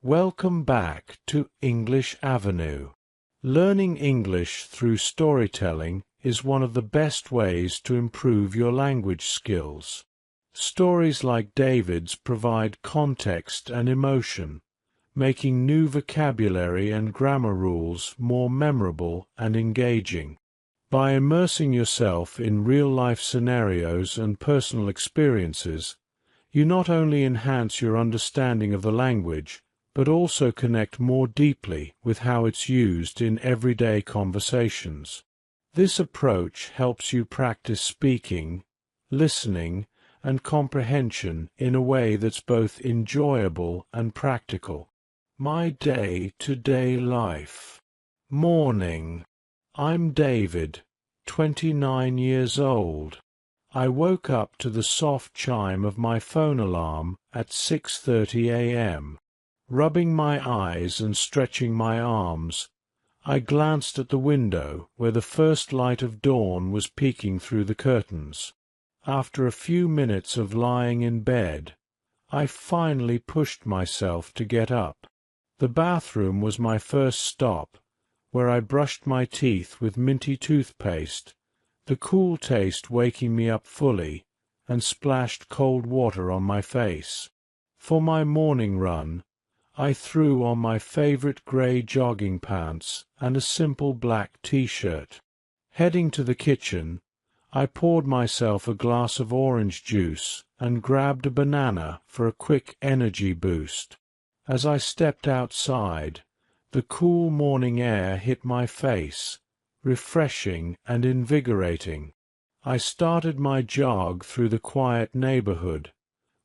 Welcome back to English Avenue. Learning English through storytelling is one of the best ways to improve your language skills. Stories like David's provide context and emotion, making new vocabulary and grammar rules more memorable and engaging. By immersing yourself in real-life scenarios and personal experiences, you not only enhance your understanding of the language, but also connect more deeply with how it's used in everyday conversations. This approach helps you practice speaking, listening, and comprehension in a way that's both enjoyable and practical. My day-to-day life. Morning. I'm David, 29 years old. I woke up to the soft chime of my phone alarm at 6:30 a.m. Rubbing my eyes and stretching my arms, I glanced at the window where the first light of dawn was peeking through the curtains. After a few minutes of lying in bed, I finally pushed myself to get up. The bathroom was my first stop, where I brushed my teeth with minty toothpaste, the cool taste waking me up fully, and splashed cold water on my face. For my morning run, I threw on my favorite grey jogging pants and a simple black t-shirt. Heading to the kitchen, I poured myself a glass of orange juice and grabbed a banana for a quick energy boost. As I stepped outside, the cool morning air hit my face, refreshing and invigorating. I started my jog through the quiet neighborhood,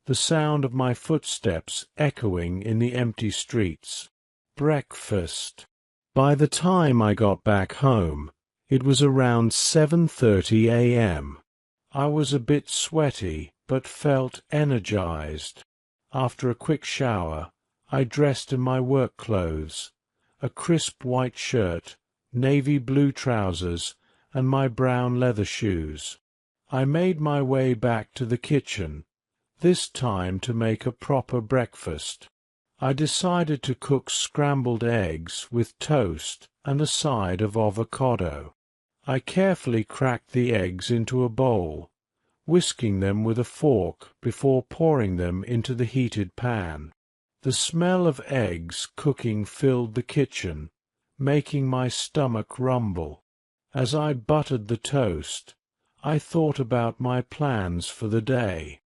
the sound of my footsteps echoing in the empty streets. Breakfast. By the time I got back home, it was around 7:30 a.m. I was a bit sweaty, but felt energized. After a quick shower, I dressed in my work clothes, a crisp white shirt, navy blue trousers, and my brown leather shoes. I made my way back to the kitchen, this time to make a proper breakfast. I decided to cook scrambled eggs with toast and a side of avocado. I carefully cracked the eggs into a bowl, whisking them with a fork before pouring them into the heated pan. The smell of eggs cooking filled the kitchen, making my stomach rumble. As I buttered the toast, I thought about my plans for the day.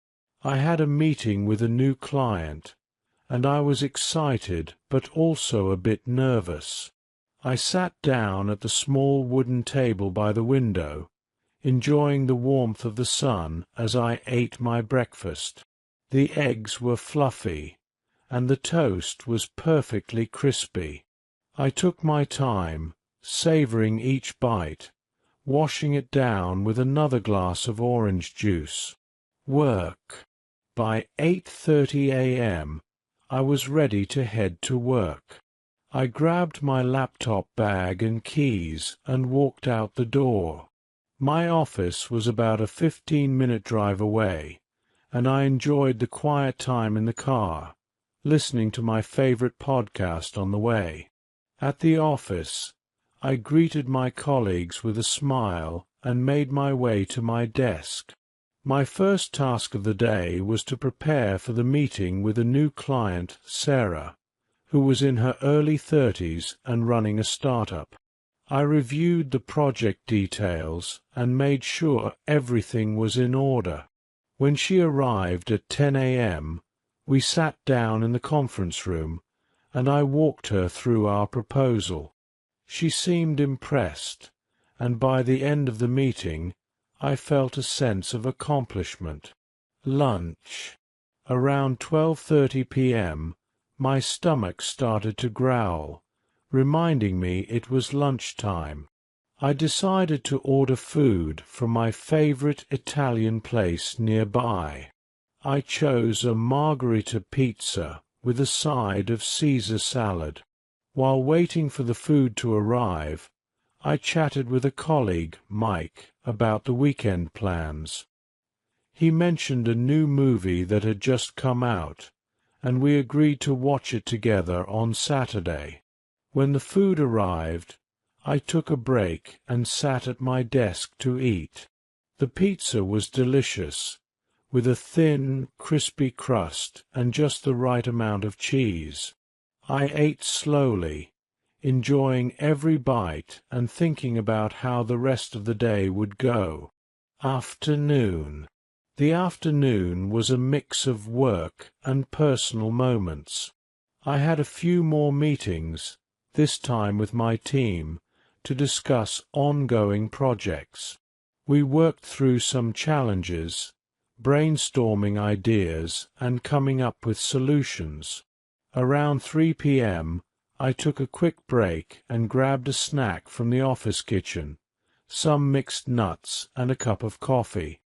I had a meeting with a new client, and I was excited but also a bit nervous. I sat down at the small wooden table by the window, enjoying the warmth of the sun as I ate my breakfast. The eggs were fluffy, and the toast was perfectly crispy. I took my time, savoring each bite, washing it down with another glass of orange juice. Work. By 8:30 a.m., I was ready to head to work. I grabbed my laptop bag and keys and walked out the door. My office was about a 15-minute drive away, and I enjoyed the quiet time in the car, listening to my favorite podcast on the way. At the office, I greeted my colleagues with a smile and made my way to my desk. My first task of the day was to prepare for the meeting with a new client, Sarah, who was in her early 30s and running a startup. I reviewed the project details and made sure everything was in order. When she arrived at 10 a.m., we sat down in the conference room, and I walked her through our proposal. She seemed impressed, and by the end of the meeting, I felt a sense of accomplishment. Lunch. Around 12:30 p.m., my stomach started to growl, reminding me it was lunchtime. I decided to order food from my favorite Italian place nearby. I chose a margherita pizza with a side of Caesar salad. While waiting for the food to arrive, I chatted with a colleague, Mike, about the weekend plans. He mentioned a new movie that had just come out, and we agreed to watch it together on Saturday. When the food arrived, I took a break and sat at my desk to eat. The pizza was delicious, with a thin, crispy crust and just the right amount of cheese. I ate slowly, enjoying every bite and thinking about how the rest of the day would go. Afternoon. The afternoon was a mix of work and personal moments. I had a few more meetings, this time with my team, to discuss ongoing projects. We worked through some challenges, brainstorming ideas and coming up with solutions. Around 3 p.m., I took a quick break and grabbed a snack from the office kitchen, some mixed nuts and a cup of coffee.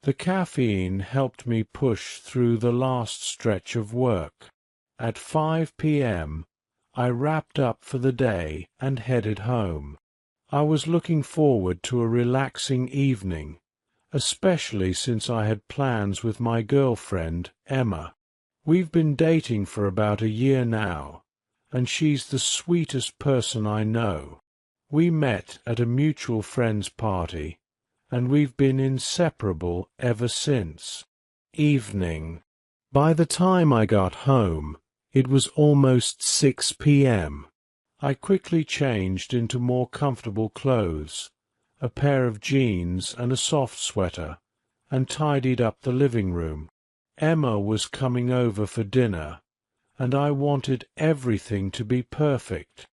The caffeine helped me push through the last stretch of work. At 5 p.m., I wrapped up for the day and headed home. I was looking forward to a relaxing evening, especially since I had plans with my girlfriend, Emma. We've been dating for about a year now, and she's the sweetest person I know. We met at a mutual friend's party, and we've been inseparable ever since. Evening. By the time I got home, it was almost 6 p.m. I quickly changed into more comfortable clothes, a pair of jeans and a soft sweater, and tidied up the living room. Emma was coming over for dinner, and I wanted everything to be perfect.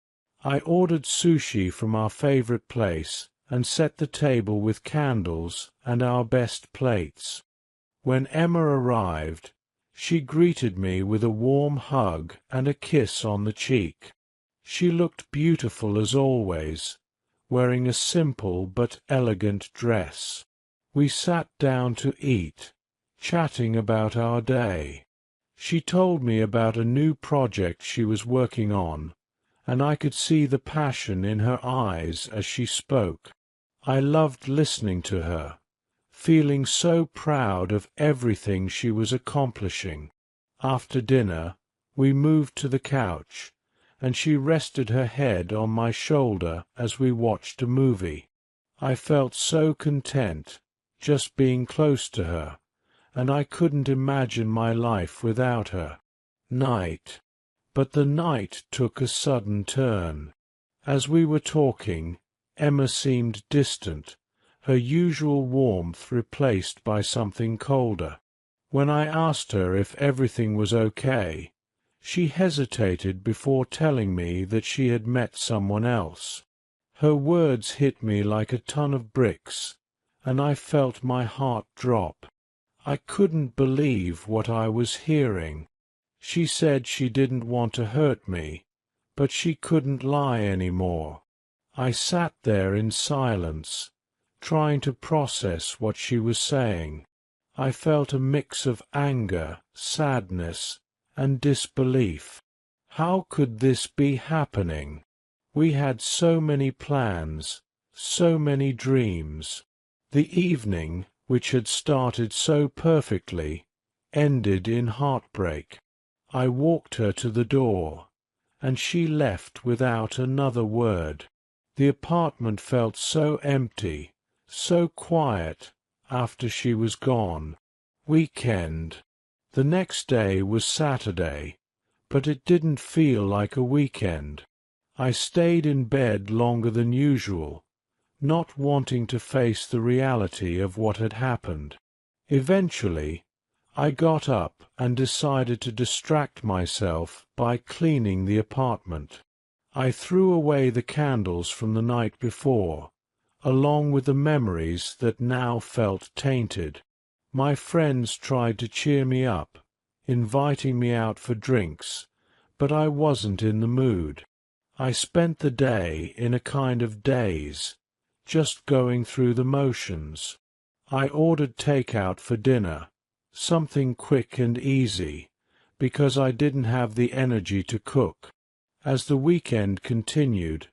I ordered sushi from our favorite place and set the table with candles and our best plates. When Emma arrived, she greeted me with a warm hug and a kiss on the cheek. She looked beautiful as always, wearing a simple but elegant dress. We sat down to eat, chatting about our day. She told me about a new project she was working on, and I could see the passion in her eyes as she spoke. I loved listening to her, feeling so proud of everything she was accomplishing. After dinner, we moved to the couch, and she rested her head on my shoulder as we watched a movie. I felt so content, just being close to her, and I couldn't imagine my life without her. Night. But the night took a sudden turn. As we were talking, Emma seemed distant, her usual warmth replaced by something colder. When I asked her if everything was okay, she hesitated before telling me that she had met someone else. Her words hit me like a ton of bricks, and I felt my heart drop. I couldn't believe what I was hearing. She said she didn't want to hurt me, but she couldn't lie any more. I sat there in silence, trying to process what she was saying. I felt a mix of anger, sadness, and disbelief. How could this be happening? We had so many plans, so many dreams. The evening, which had started so perfectly, ended in heartbreak. I walked her to the door, and she left without another word. The apartment felt so empty, so quiet, after she was gone. Weekend. The next day was Saturday, but it didn't feel like a weekend. I stayed in bed longer than usual, not wanting to face the reality of what had happened. Eventually, I got up and decided to distract myself by cleaning the apartment. I threw away the candles from the night before, along with the memories that now felt tainted. My friends tried to cheer me up, inviting me out for drinks, but I wasn't in the mood. I spent the day in a kind of daze, just going through the motions. I ordered takeout for dinner, something quick and easy, because I didn't have the energy to cook. As the weekend continued,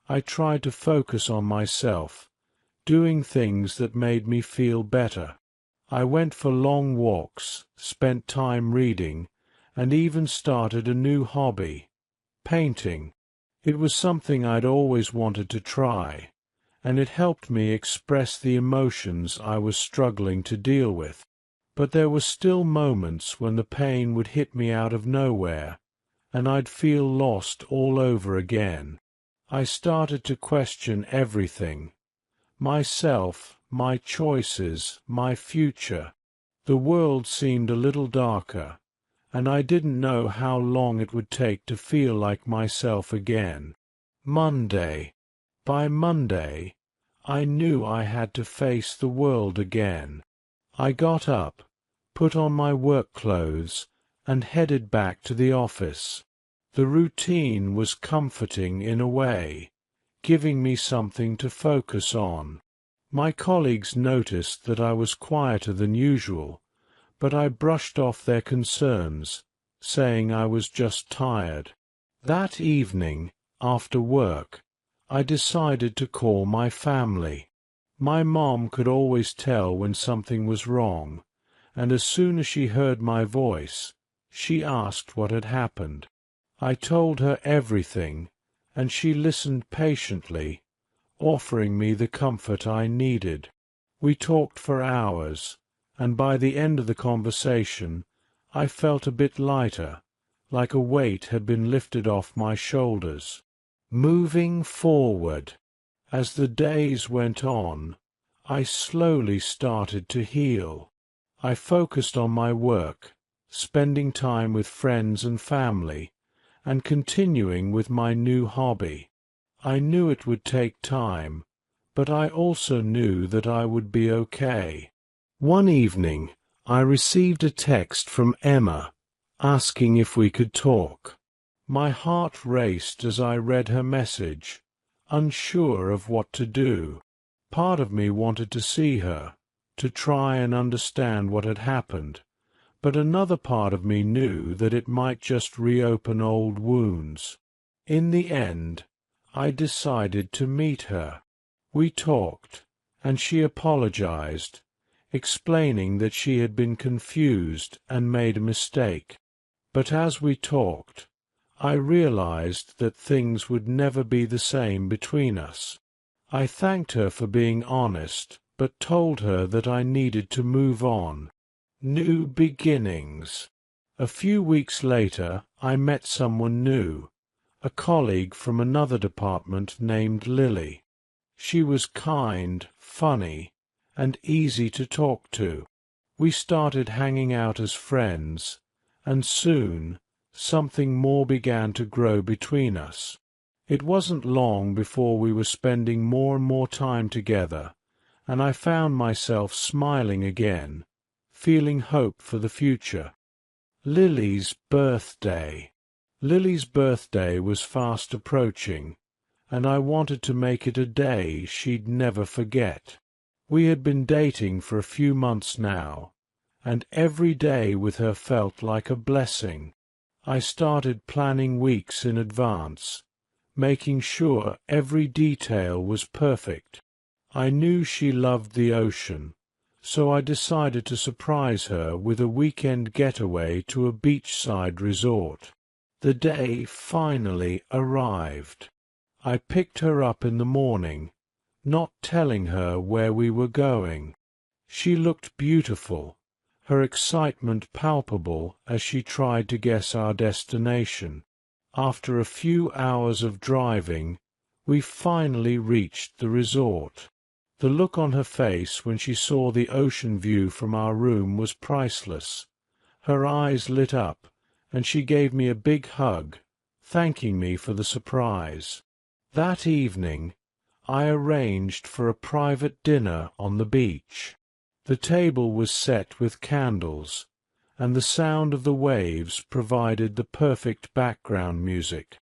I tried to focus on myself, doing things that made me feel better. I went for long walks, spent time reading, and even started a new hobby, painting. It was something I'd always wanted to try, and it helped me express the emotions I was struggling to deal with. But there were still moments when the pain would hit me out of nowhere, and I'd feel lost all over again. I started to question everything: myself, my choices, my future. The world seemed a little darker, and I didn't know how long it would take to feel like myself again. Monday. By Monday, I knew I had to face the world again. I got up, put on my work clothes, and headed back to the office. The routine was comforting in a way, giving me something to focus on. My colleagues noticed that I was quieter than usual, but I brushed off their concerns, saying I was just tired. That evening, after work, I decided to call my family. My mom could always tell when something was wrong, and as soon as she heard my voice, she asked what had happened. I told her everything, and she listened patiently, offering me the comfort I needed. We talked for hours, and by the end of the conversation I felt a bit lighter, like a weight had been lifted off my shoulders. Moving forward. As the days went on, I slowly started to heal. I focused on my work, spending time with friends and family, and continuing with my new hobby. I knew it would take time, but I also knew that I would be okay. One evening, I received a text from Emma, asking if we could talk. My heart raced as I read her message, unsure of what to do. Part of me wanted to see her, to try and understand what had happened, but another part of me knew that it might just reopen old wounds. In the end, I decided to meet her. We talked, and she apologized, explaining that she had been confused and made a mistake. But as we talked, I realized that things would never be the same between us. I thanked her for being honest, but told her that I needed to move on. New beginnings. A few weeks later, I met someone new, a colleague from another department named Lily. She was kind, funny, and easy to talk to. We started hanging out as friends, and soon something more began to grow between us. It wasn't long before we were spending more and more time together, and I found myself smiling again, feeling hope for the future. Lily's birthday. Lily's birthday was fast approaching, and I wanted to make it a day she'd never forget. We had been dating for a few months now, and every day with her felt like a blessing. I started planning weeks in advance, making sure every detail was perfect. I knew she loved the ocean, so I decided to surprise her with a weekend getaway to a beachside resort. The day finally arrived. I picked her up in the morning, not telling her where we were going. She looked beautiful, her excitement palpable as she tried to guess our destination. After a few hours of driving, we finally reached the resort. The look on her face when she saw the ocean view from our room was priceless. Her eyes lit up, and she gave me a big hug, thanking me for the surprise. That evening, I arranged for a private dinner on the beach. The table was set with candles, and the sound of the waves provided the perfect background music.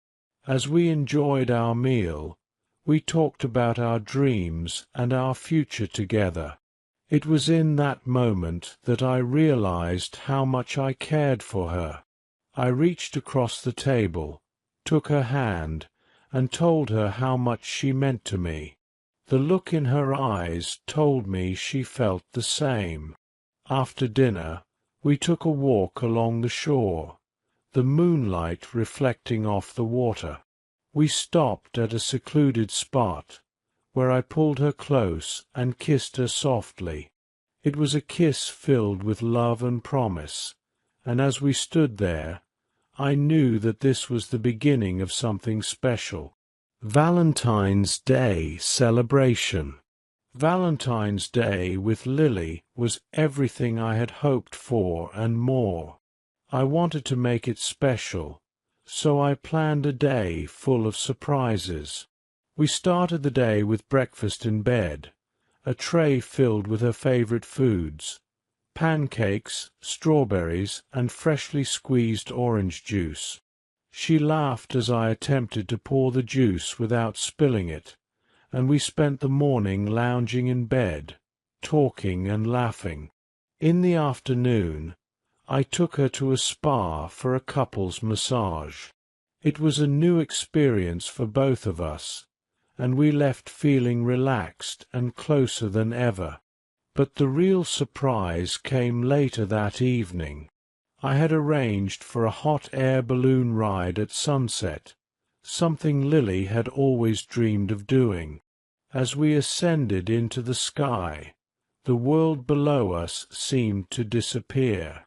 As we enjoyed our meal, we talked about our dreams and our future together. It was in that moment that I realized how much I cared for her. I reached across the table, took her hand, and told her how much she meant to me. The look in her eyes told me she felt the same. After dinner, we took a walk along the shore, the moonlight reflecting off the water. We stopped at a secluded spot, where I pulled her close and kissed her softly. It was a kiss filled with love and promise, and as we stood there, I knew that this was the beginning of something special. Valentine's Day celebration. Valentine's Day with Lily was everything I had hoped for and more. I wanted to make it special, so I planned a day full of surprises. We started the day with breakfast in bed, a tray filled with her favorite foods, pancakes, strawberries, and freshly squeezed orange juice. She laughed as I attempted to pour the juice without spilling it, and we spent the morning lounging in bed, talking and laughing. In the afternoon, I took her to a spa for a couple's massage. It was a new experience for both of us, and we left feeling relaxed and closer than ever. But the real surprise came later that evening. I had arranged for a hot air balloon ride at sunset, something Lily had always dreamed of doing. As we ascended into the sky, the world below us seemed to disappear.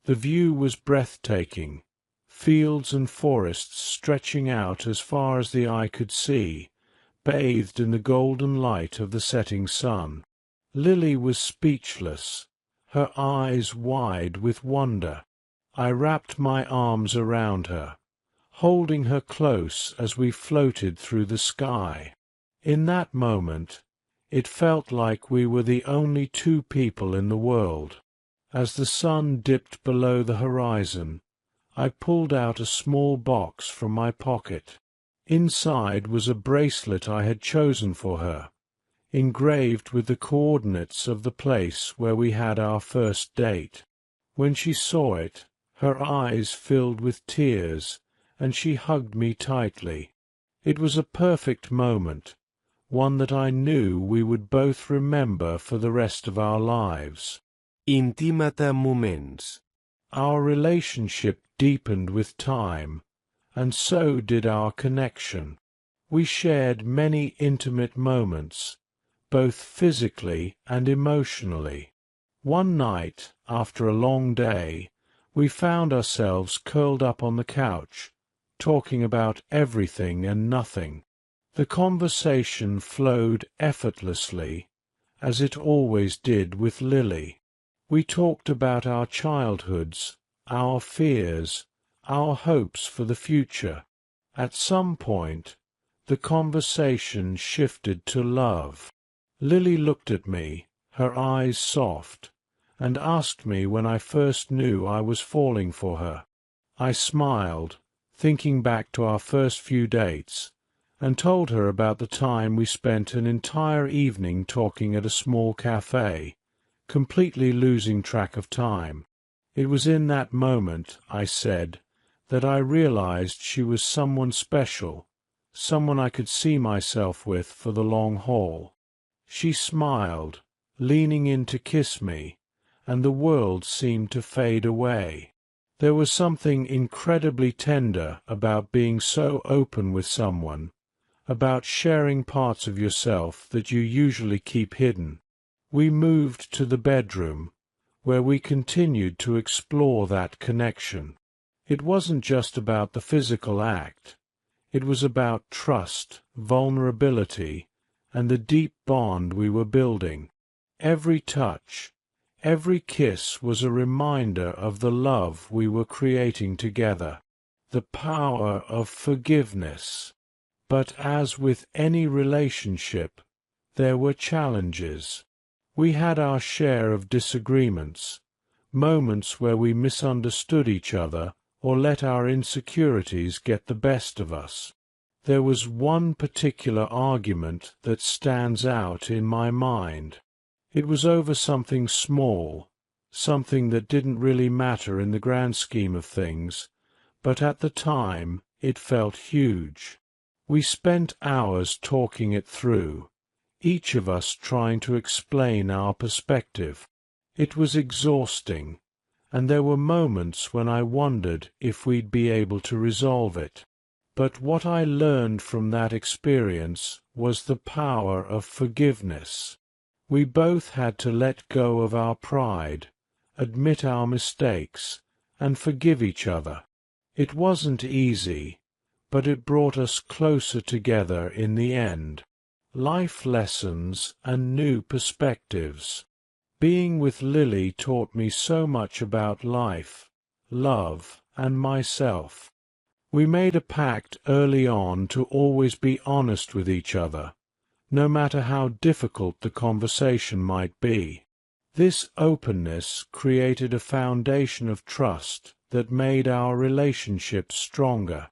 The view was breathtaking, fields and forests stretching out as far as the eye could see, bathed in the golden light of the setting sun. Lily was speechless, her eyes wide with wonder. I wrapped my arms around her, holding her close as we floated through the sky. In that moment, it felt like we were the only two people in the world. As the sun dipped below the horizon, I pulled out a small box from my pocket. Inside was a bracelet I had chosen for her, engraved with the coordinates of the place where we had our first date. When she saw it, her eyes filled with tears, and she hugged me tightly. It was a perfect moment, one that I knew we would both remember for the rest of our lives. Intimate moments. Our relationship deepened with time, and so did our connection. We shared many intimate moments, both physically and emotionally. One night, after a long day, we found ourselves curled up on the couch, talking about everything and nothing. The conversation flowed effortlessly, as it always did with Lily. We talked about our childhoods, our fears, our hopes for the future. At some point, the conversation shifted to love. Lily looked at me, her eyes soft, and asked me when I first knew I was falling for her. I smiled, thinking back to our first few dates, and told her about the time we spent an entire evening talking at a small cafe, completely losing track of time. It was in that moment, I said, that I realized she was someone special, someone I could see myself with for the long haul. She smiled, leaning in to kiss me, and the world seemed to fade away. There was something incredibly tender about being so open with someone, about sharing parts of yourself that you usually keep hidden. We moved to the bedroom, where we continued to explore that connection. It wasn't just about the physical act. It was about trust, vulnerability, and the deep bond we were building. Every touch, every kiss was a reminder of the love we were creating together, the power of forgiveness. But as with any relationship, there were challenges. We had our share of disagreements, moments where we misunderstood each other or let our insecurities get the best of us. There was one particular argument that stands out in my mind. It was over something small, something that didn't really matter in the grand scheme of things, but at the time it felt huge. We spent hours talking it through, each of us trying to explain our perspective. It was exhausting, and there were moments when I wondered if we'd be able to resolve it. But what I learned from that experience was the power of forgiveness. We both had to let go of our pride, admit our mistakes, and forgive each other. It wasn't easy, but it brought us closer together in the end. Life lessons and new perspectives. Being with Lily taught me so much about life, love, and myself. We made a pact early on to always be honest with each other, no matter how difficult the conversation might be. This openness created a foundation of trust that made our relationship stronger.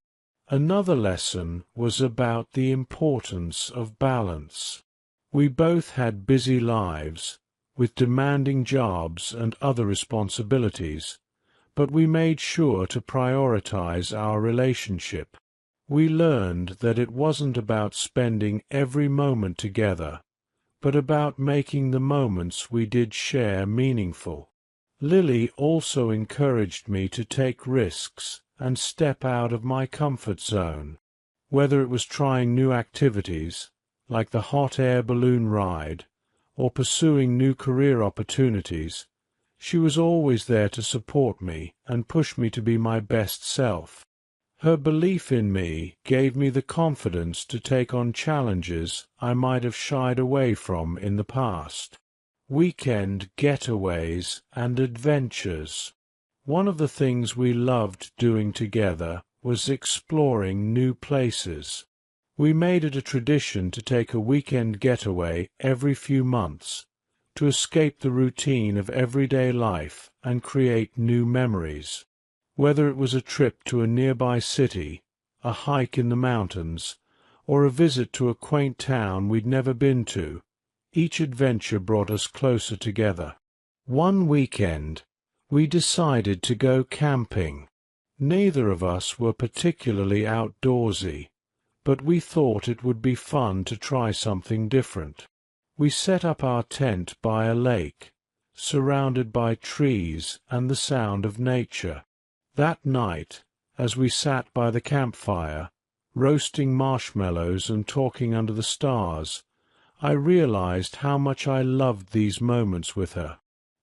Another lesson was about the importance of balance. We both had busy lives, with demanding jobs and other responsibilities, but we made sure to prioritize our relationship. We learned that it wasn't about spending every moment together, but about making the moments we did share meaningful. Lily also encouraged me to take risks and step out of my comfort zone, whether it was trying new activities, like the hot air balloon ride, or pursuing new career opportunities. She was always there to support me and push me to be my best self. Her belief in me gave me the confidence to take on challenges I might have shied away from in the past. Weekend getaways and adventures. One of the things we loved doing together was exploring new places. We made it a tradition to take a weekend getaway every few months, to escape the routine of everyday life and create new memories. Whether it was a trip to a nearby city, a hike in the mountains, or a visit to a quaint town we'd never been to, each adventure brought us closer together. One weekend, we decided to go camping. Neither of us were particularly outdoorsy, but we thought it would be fun to try something different. We set up our tent by a lake, surrounded by trees and the sound of nature. That night, as we sat by the campfire, roasting marshmallows and talking under the stars, I realized how much I loved these moments with her.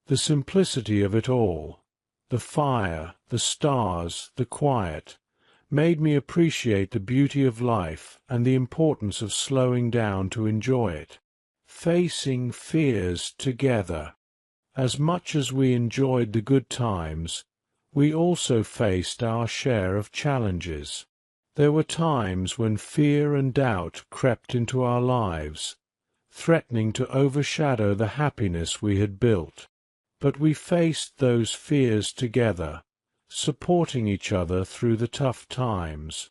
The simplicity of it all, the fire, the stars, the quiet, made me appreciate the beauty of life and the importance of slowing down to enjoy it. Facing fears together. As much as we enjoyed the good times, we also faced our share of challenges. There were times when fear and doubt crept into our lives, threatening to overshadow the happiness we had built. But we faced those fears together, supporting each other through the tough times.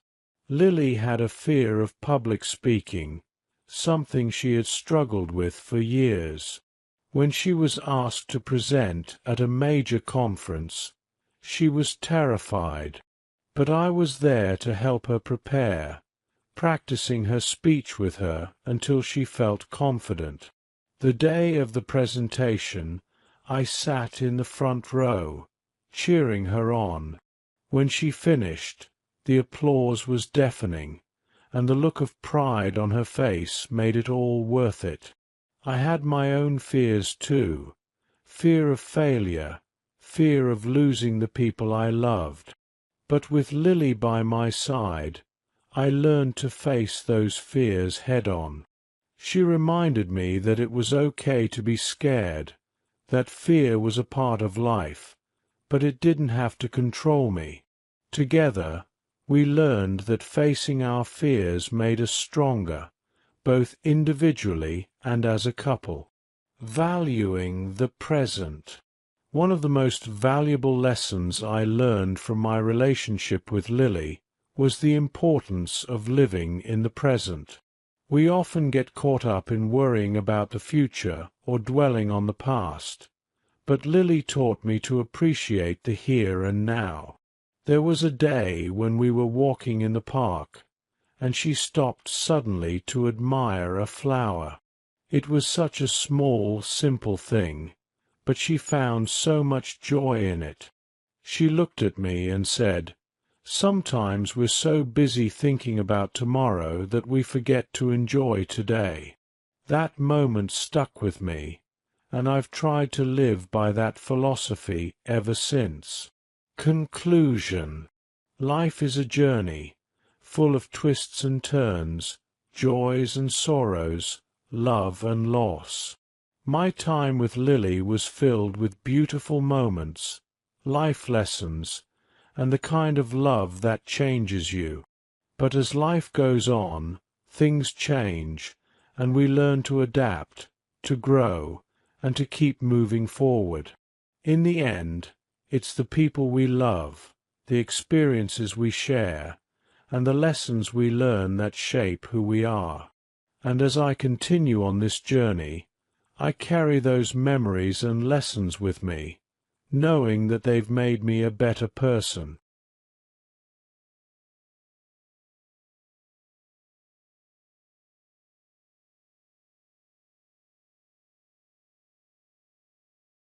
Lily had a fear of public speaking, something she had struggled with for years. When she was asked to present at a major conference, she was terrified, but I was there to help her prepare, practicing her speech with her until she felt confident. The day of the presentation, I sat in the front row, cheering her on. When she finished, the applause was deafening, and the look of pride on her face made it all worth it. I had my own fears too, fear of failure, fear of losing the people I loved. But with Lily by my side, I learned to face those fears head-on. She reminded me that it was okay to be scared, that fear was a part of life, but it didn't have to control me. Together, we learned that facing our fears made us stronger, both individually and as a couple. Valuing the present. One of the most valuable lessons I learned from my relationship with Lily was the importance of living in the present. We often get caught up in worrying about the future or dwelling on the past, but Lily taught me to appreciate the here and now. There was a day when we were walking in the park, and she stopped suddenly to admire a flower. It was such a small, simple thing, but she found so much joy in it. She looked at me and said, "Sometimes we're so busy thinking about tomorrow that we forget to enjoy today." That moment stuck with me, and I've tried to live by that philosophy ever since. Conclusion. Life is a journey, full of twists and turns, joys and sorrows, love and loss. My time with Lily was filled with beautiful moments, life lessons, and the kind of love that changes you. But as life goes on, things change, and we learn to adapt, to grow, and to keep moving forward. In the end, it's the people we love, the experiences we share, and the lessons we learn that shape who we are. And as I continue on this journey, I carry those memories and lessons with me, knowing that they've made me a better person.